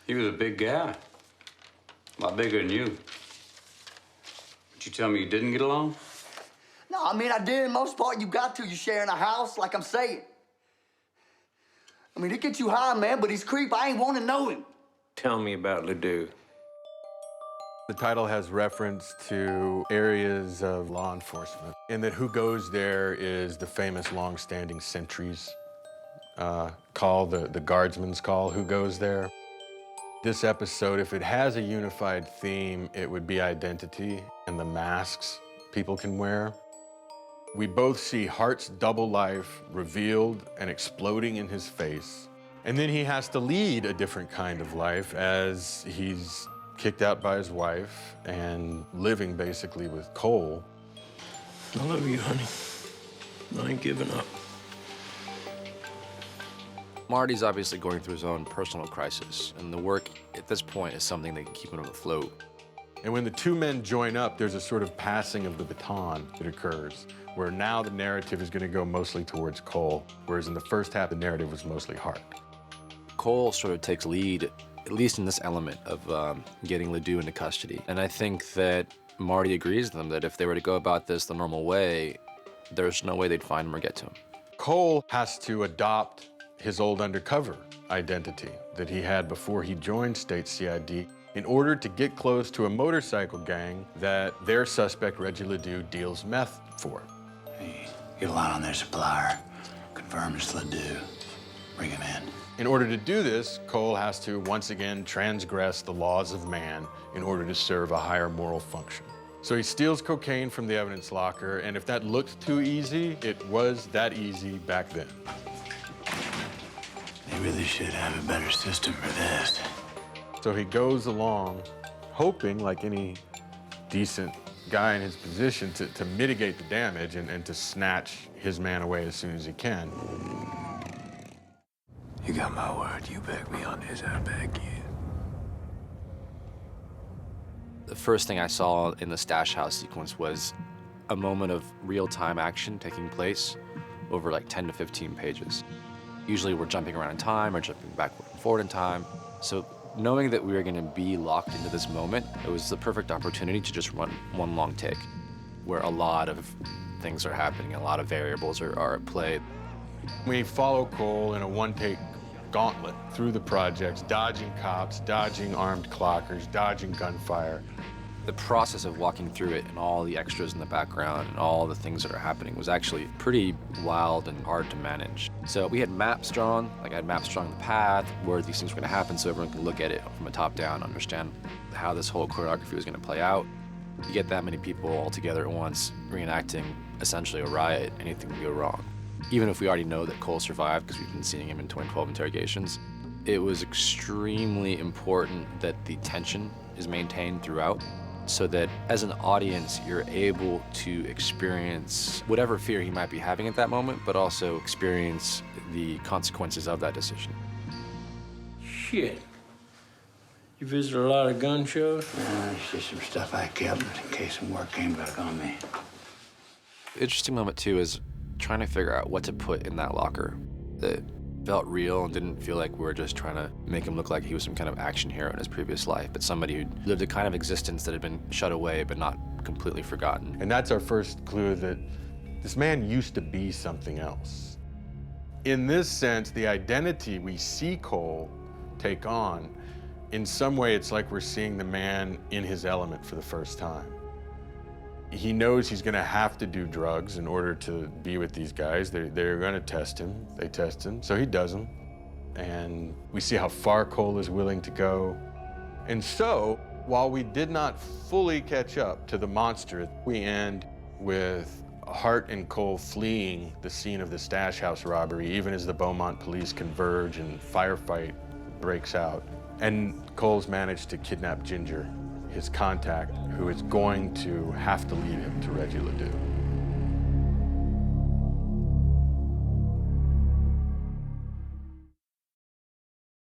He was a big guy. A lot bigger than you. But you tell me you didn't get along? No, I mean, I did. In most part, you got to. You're sharing a house, like I'm saying. I mean, it gets you high, man, but he's creep. I ain't want to know him. Tell me about Ledoux. The title has reference to areas of law enforcement, and that who goes there is the famous long-standing sentries call, the guardsman's call, who goes there. This episode, if it has a unified theme, it would be identity and the masks people can wear. We both see Hart's double life revealed and exploding in his face. And then he has to lead a different kind of life as he's kicked out by his wife and living basically with Cohle. I love you, honey. I ain't giving up. Marty's obviously going through his own personal crisis, and the work at this point is something that can keep him afloat. And when the two men join up, there's a sort of passing of the baton that occurs, where now the narrative is going to go mostly towards Cohle, whereas in the first half, the narrative was mostly Hart. Cohle sort of takes lead, at least in this element of getting Ledoux into custody. And I think that Marty agrees with them that if they were to go about this the normal way, there's no way they'd find him or get to him. Cohle has to adopt his old undercover identity that he had before he joined State CID in order to get close to a motorcycle gang that their suspect, Reggie Ledoux, deals meth for. Hey, get a line on their supplier, confirm it's Ledoux, bring him in. In order to do this, Cohle has to once again transgress the laws of man in order to serve a higher moral function. So he steals cocaine from the evidence locker, and if that looked too easy, it was that easy back then. They really should have a better system for this. So he goes along, hoping, like any decent guy in his position, to mitigate the damage and to snatch his man away as soon as he can. You got my word. You back me on this, I back you. The first thing I saw in the stash house sequence was a moment of real-time action taking place over like 10 to 15 pages. Usually we're jumping around in time or jumping backward and forward in time. So knowing that we were gonna be locked into this moment, it was the perfect opportunity to just run one long take where a lot of things are happening, a lot of variables are at play. We follow Cohle in a one-take gauntlet through the projects, dodging cops, dodging armed clockers, dodging gunfire. The process of walking through it and all the extras in the background and all the things that are happening was actually pretty wild and hard to manage. So we had maps drawn, like I had maps drawn the path, where these things were gonna happen so everyone could look at it from a top down, understand how this whole choreography was gonna play out. You get that many people all together at once, reenacting essentially a riot, anything can go wrong. Even if we already know that Cohle survived because we've been seeing him in 2012 interrogations, it was extremely important that the tension is maintained throughout so that as an audience, you're able to experience whatever fear he might be having at that moment, but also experience the consequences of that decision. Shit. You visit a lot of gun shows? It's just some stuff I kept in case some work came back on me. Interesting moment too is trying to figure out what to put in that locker that felt real and didn't feel like we were just trying to make him look like he was some kind of action hero in his previous life, but somebody who lived a kind of existence that had been shut away but not completely forgotten. And that's our first clue that this man used to be something else. In this sense, the identity we see Cohle take on, in some way it's like we're seeing the man in his element for the first time. He knows he's gonna have to do drugs in order to be with these guys. They're gonna test him. They test him, so he does them. And we see how far Cohle is willing to go. And so, while we did not fully catch up to the monster, we end with Hart and Cohle fleeing the scene of the stash house robbery, even as the Beaumont police converge and firefight breaks out. And Cole's managed to kidnap Ginger, his contact, who is going to have to lead him to Reggie Ledoux.